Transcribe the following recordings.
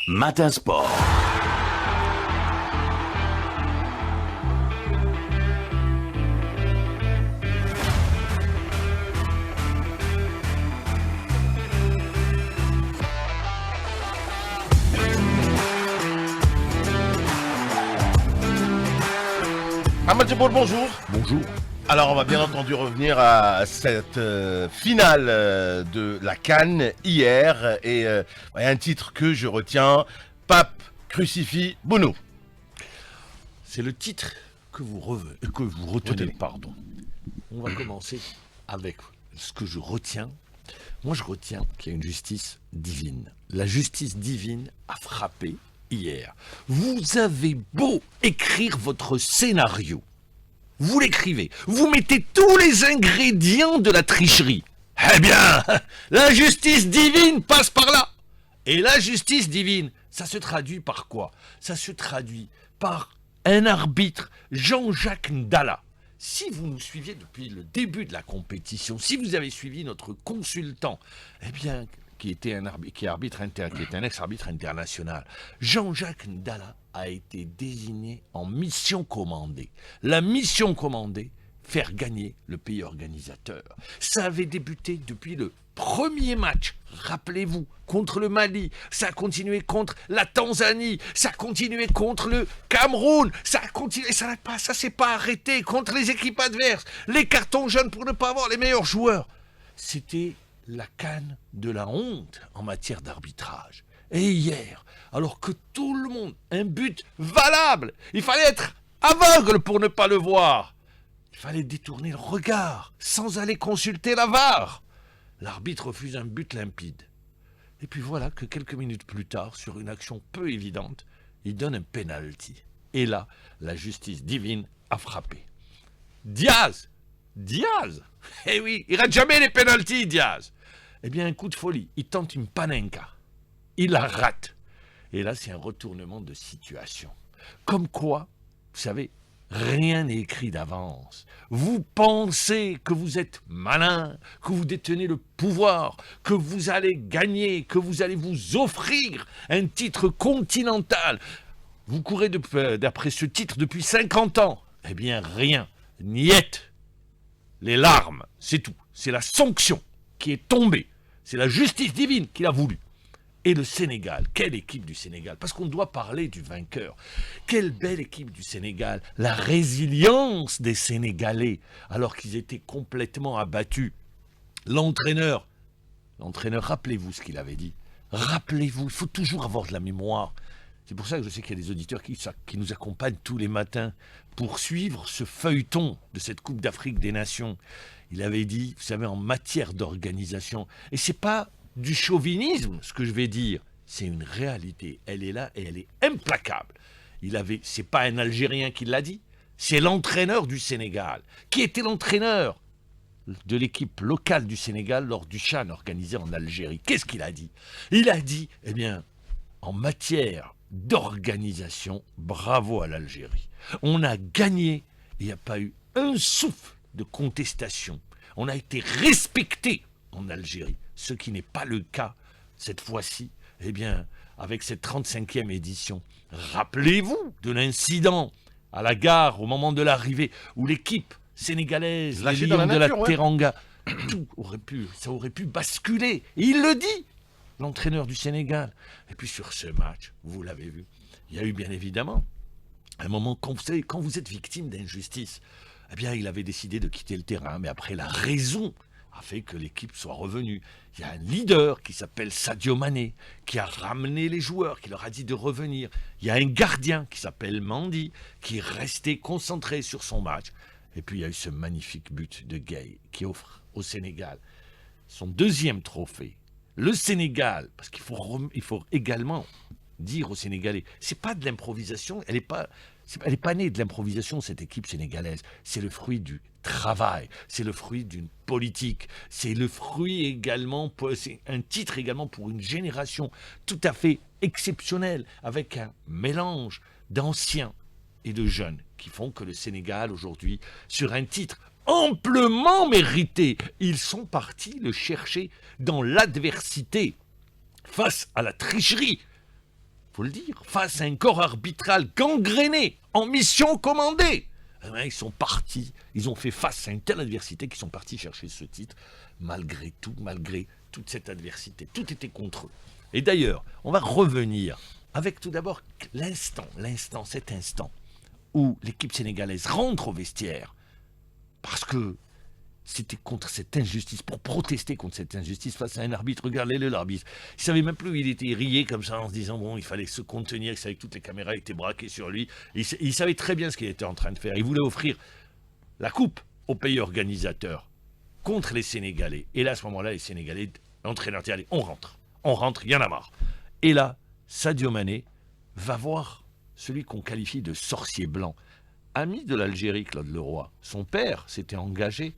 Matin Sport. Ahmad Jeboul, bonjour. Bonjour. Alors, on va bien entendu revenir à cette finale de la CAN hier. Et il y a un titre que je retiens, Pape crucifie Bounou. C'est le titre que vous retenez. Pardon. On va commencer avec ce que je retiens. Moi, je retiens qu'il y a une justice divine. La justice divine a frappé hier. Vous avez beau écrire votre scénario. Vous l'écrivez, vous mettez tous les ingrédients de la tricherie. Eh bien, la justice divine passe par là. Et la justice divine, ça se traduit par quoi? Ça se traduit par un arbitre, Jean-Jacques Ndala. Si vous nous suiviez depuis le début de la compétition, si vous avez suivi notre consultant, eh bien, qui est un ex-arbitre international, Jean-Jacques Ndala a été désigné en mission commandée. La mission commandée, faire gagner le pays organisateur. Ça avait débuté depuis le premier match, rappelez-vous, contre le Mali, ça a continué contre la Tanzanie, ça a continué contre le Cameroun, ça a continué, ça s'est pas arrêté contre les équipes adverses, les cartons jaunes pour ne pas avoir les meilleurs joueurs. C'était la canne de la honte en matière d'arbitrage. Et hier, alors que tout le monde, un but valable, il fallait être aveugle pour ne pas le voir. Il fallait détourner le regard sans aller consulter la VAR. L'arbitre refuse un but limpide. Et puis voilà que quelques minutes plus tard, sur une action peu évidente, il donne un penalty. Et là, la justice divine a frappé. Diaz, eh oui, il rate jamais les penaltys, Diaz. Eh bien, un coup de folie, il tente une panenka. Il la rate. Et là, c'est un retournement de situation. Comme quoi, vous savez, rien n'est écrit d'avance. Vous pensez que vous êtes malin, que vous détenez le pouvoir, que vous allez gagner, que vous allez vous offrir un titre continental. Vous courez d'après ce titre depuis 50 ans. Eh bien, rien. Niet. Les larmes, c'est tout. C'est la sanction qui est tombée. C'est la justice divine qui l'a voulu. Et le Sénégal, quelle équipe du Sénégal? Parce qu'on doit parler du vainqueur. Quelle belle équipe du Sénégal. La résilience des Sénégalais, alors qu'ils étaient complètement abattus. L'entraîneur, rappelez-vous ce qu'il avait dit. Rappelez-vous, il faut toujours avoir de la mémoire. C'est pour ça que je sais qu'il y a des auditeurs qui nous accompagnent tous les matins pour suivre ce feuilleton de cette Coupe d'Afrique des Nations. Il avait dit, vous savez, en matière d'organisation, et c'est pas du chauvinisme, ce que je vais dire, c'est une réalité. Elle est là et elle est implacable. C'est pas un Algérien qui l'a dit, c'est l'entraîneur du Sénégal, qui était l'entraîneur de l'équipe locale du Sénégal lors du CHAN organisé en Algérie. Qu'est-ce qu'il a dit? Il a dit, eh bien, en matière d'organisation, bravo à l'Algérie. On a gagné, il n'y a pas eu un souffle de contestation. On a été respecté en Algérie. Ce qui n'est pas le cas cette fois-ci, eh bien, avec cette 35e édition. Rappelez-vous de l'incident à la gare au moment de l'arrivée où l'équipe sénégalaise, les Lions de la Teranga, ça aurait pu basculer. Et il le dit, l'entraîneur du Sénégal. Et puis sur ce match, vous l'avez vu, il y a eu bien évidemment un moment, quand vous êtes victime d'injustice, eh bien, il avait décidé de quitter le terrain, mais après la raison a fait que l'équipe soit revenue. Il y a un leader qui s'appelle Sadio Mané, qui a ramené les joueurs, qui leur a dit de revenir. Il y a un gardien qui s'appelle Mendy, qui est resté concentré sur son match. Et puis il y a eu ce magnifique but de Gueye, qui offre au Sénégal son deuxième trophée. Le Sénégal, parce qu'il faut également dire aux Sénégalais, c'est pas de l'improvisation, elle n'est pas née de l'improvisation, cette équipe sénégalaise. C'est le fruit du travail, c'est le fruit d'une politique, c'est le fruit également, c'est un titre également pour une génération tout à fait exceptionnelle, avec un mélange d'anciens et de jeunes qui font que le Sénégal aujourd'hui, sur un titre amplement mérité, ils sont partis le chercher dans l'adversité, face à la tricherie faut le dire, face à un corps arbitral gangréné, en mission commandée. Eh bien, ils sont partis, ils ont fait face à une telle adversité qu'ils sont partis chercher ce titre, malgré tout, malgré toute cette adversité. Tout était contre eux. Et d'ailleurs, on va revenir avec tout d'abord cet instant où l'équipe sénégalaise rentre au vestiaire parce que c'était contre cette injustice, pour protester contre cette injustice face à un arbitre. Regardez-le, l'arbitre. Il ne savait même plus où il était, rié comme ça en se disant, bon, il fallait se contenir, il savait que toutes les caméras étaient braquées sur lui. Il savait très bien ce qu'il était en train de faire. Il voulait offrir la coupe au pays organisateur contre les Sénégalais. Et là, à ce moment-là, les Sénégalais, l'entraîneur dit, allez, on rentre, il y en a marre. Et là, Sadio Mané va voir celui qu'on qualifie de sorcier blanc. Ami de l'Algérie, Claude Leroy. Son père s'était engagé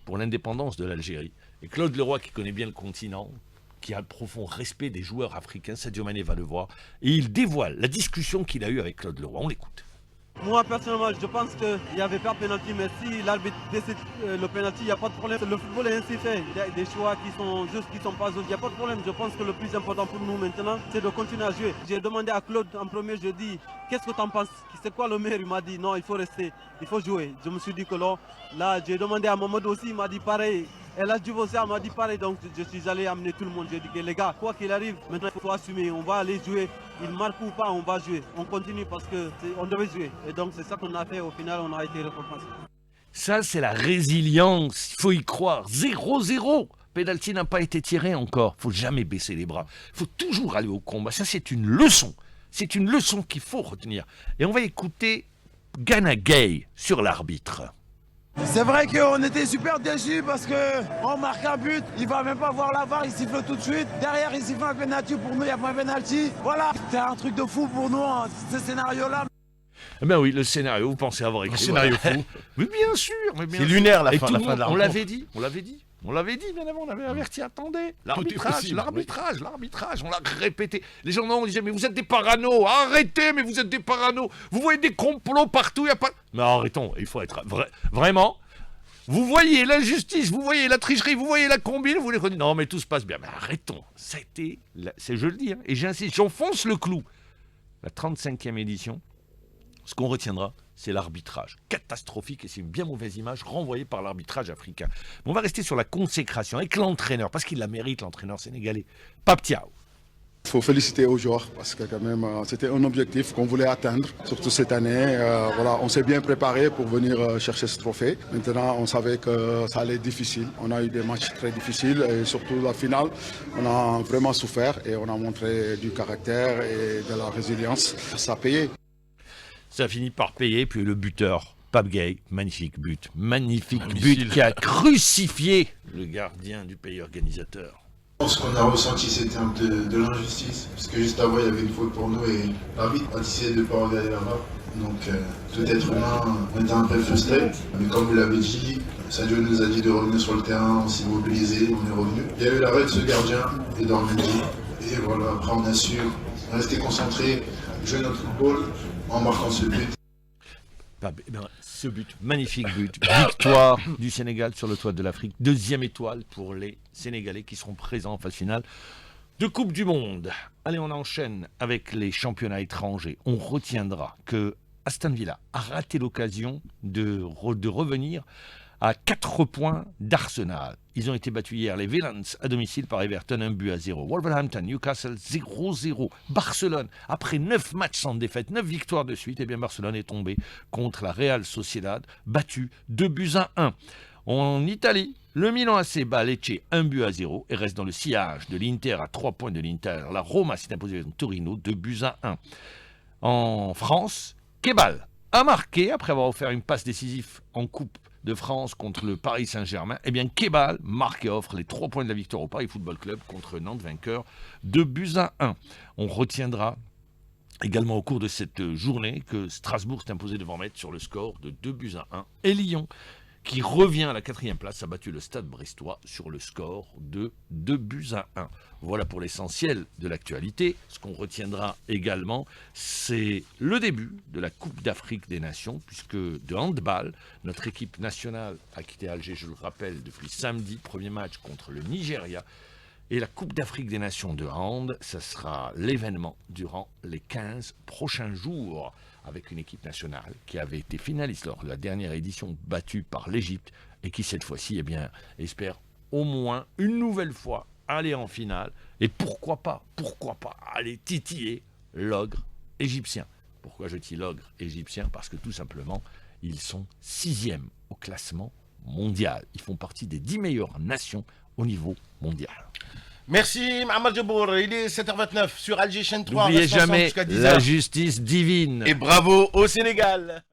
pour l'indépendance de l'Algérie. Et Claude Leroy, qui connaît bien le continent, qui a un profond respect des joueurs africains, Sadio Mané va le voir, et il dévoile la discussion qu'il a eue avec Claude Leroy. On l'écoute. Moi, personnellement, je pense qu'il n'y avait pas de pénalty, mais si l'arbitre décide le pénalty, il n'y a pas de problème. Le football est ainsi fait. Il y a des choix qui sont justes, qui ne sont pas justes. Il n'y a pas de problème. Je pense que le plus important pour nous maintenant, c'est de continuer à jouer. J'ai demandé à Claude en premier, je dis, qu'est-ce que tu en penses? C'est quoi le meilleur? Il m'a dit, non, il faut rester, il faut jouer. Je me suis dit que là, j'ai demandé à Mamadou aussi, il m'a dit pareil. Et là, Diouf aussi m'a dit pareil, donc je suis allé amener tout le monde. J'ai dit que les gars, quoi qu'il arrive, maintenant il faut assumer, on va aller jouer. Il marque ou pas, on va jouer. On continue parce qu'on devait jouer. Et donc c'est ça qu'on a fait, au final on a été récompensé. Ça c'est la résilience, il faut y croire. 0-0. Penalty n'a pas été tiré encore. Il ne faut jamais baisser les bras. Il faut toujours aller au combat. Ça c'est une leçon. C'est une leçon qu'il faut retenir. Et on va écouter Gana Gueye sur l'arbitre. C'est vrai qu'on était super déçus parce qu'on marque un but, il va même pas voir la VAR, il siffle tout de suite. Derrière, il siffle un penalty, pour nous, il n'y a pas un penalty. Voilà, c'était un truc de fou pour nous, hein, ce scénario-là. Eh ben oui, le scénario, vous pensez avoir écrit. Le scénario fou. Mais bien sûr, c'est lunaire la Et fin, tout la le fin de la monde, rencontre. on l'avait dit, bien avant, on avait averti, attendez. L'arbitrage, possible, l'arbitrage, on l'a répété. Les gens on disaient, mais vous êtes des parano, arrêtez, mais vous êtes des parano. Vous voyez des complots partout, il n'y a pas... Mais arrêtons, il faut être vraiment... Vous voyez l'injustice, vous voyez la tricherie, vous voyez la combine, vous les connaissez. Non, mais tout se passe bien. Mais arrêtons. C'est, je le dis, hein, et j'insiste, j'enfonce le clou. La 35e édition, ce qu'on retiendra, c'est l'arbitrage. Catastrophique, et c'est une bien mauvaise image renvoyée par l'arbitrage africain. Mais on va rester sur la consécration avec l'entraîneur, parce qu'il la mérite, l'entraîneur sénégalais. Pape Thiaw. Il faut féliciter aux joueurs parce que quand même c'était un objectif qu'on voulait atteindre, surtout cette année. Voilà, on s'est bien préparé pour venir chercher ce trophée. Maintenant, on savait que ça allait être difficile. On a eu des matchs très difficiles et surtout la finale, on a vraiment souffert et on a montré du caractère et de la résilience. Ça a payé. Ça finit par payer, puis le buteur, Pape Gueye, magnifique but qui a crucifié le gardien du pays organisateur. Ce qu'on a ressenti, c'était de l'injustice, parce que juste avant, il y avait une faute pour nous et l'arbitre a décidé de ne pas regarder là-bas. Donc, tout être humain, on était un peu frustré. Mais comme vous l'avez dit, Sadio nous a dit de revenir sur le terrain, on s'est mobilisé, on est revenu. Il y a eu l'arrêt de ce gardien et d'Ormendi. Et voilà, après on a su rester concentré, jouer notre football en marquant ce but. Ce but, magnifique but, victoire du Sénégal sur le toit de l'Afrique, deuxième étoile pour les Sénégalais qui seront présents en phase finale de Coupe du Monde. Allez, on enchaîne avec les championnats étrangers. On retiendra que Aston Villa a raté l'occasion de revenir à 4 points d'Arsenal. Ils ont été battus hier, les Villains, à domicile par Everton, 1-0. Wolverhampton, Newcastle, 0-0. Barcelone, après 9 matchs sans défaite, 9 victoires de suite, et bien Barcelone est tombé contre la Real Sociedad, battu 2-1. En Italie, le Milan AC bat Lecce 1-0 et reste dans le sillage de l'Inter à 3 points de l'Inter. La Roma s'est imposée contre Torino, 2-1. En France, Kebal a marqué après avoir offert une passe décisive en Coupe de France contre le Paris Saint-Germain. Eh bien, Kebal marque et offre les 3 points de la victoire au Paris Football Club contre Nantes vainqueur, 2-1. On retiendra également au cours de cette journée que Strasbourg s'est imposé devant Metz sur le score de 2-1. Et Lyon, qui revient à la 4e place, a battu le Stade Brestois sur le score de 2-1. Voilà pour l'essentiel de l'actualité. Ce qu'on retiendra également, c'est le début de la Coupe d'Afrique des Nations, puisque de handball, notre équipe nationale a quitté Alger, je le rappelle, depuis samedi, premier match contre le Nigeria. Et la Coupe d'Afrique des Nations de hand, ça sera l'événement durant les 15 prochains jours, avec une équipe nationale qui avait été finaliste lors de la dernière édition, battue par l'Égypte, et qui cette fois-ci espère au moins une nouvelle fois aller en finale, et pourquoi pas aller titiller l'ogre égyptien. Pourquoi je dis l'ogre égyptien? Parce que tout simplement, ils sont 6e au classement mondial. Ils font partie des 10 meilleures nations au niveau mondial. Merci Mohamed Jabour, il est 7h29 sur Alger Chaîne 3. N'oubliez Reste ensemble jamais jusqu'à 10h. la justice divine. Et bravo au Sénégal.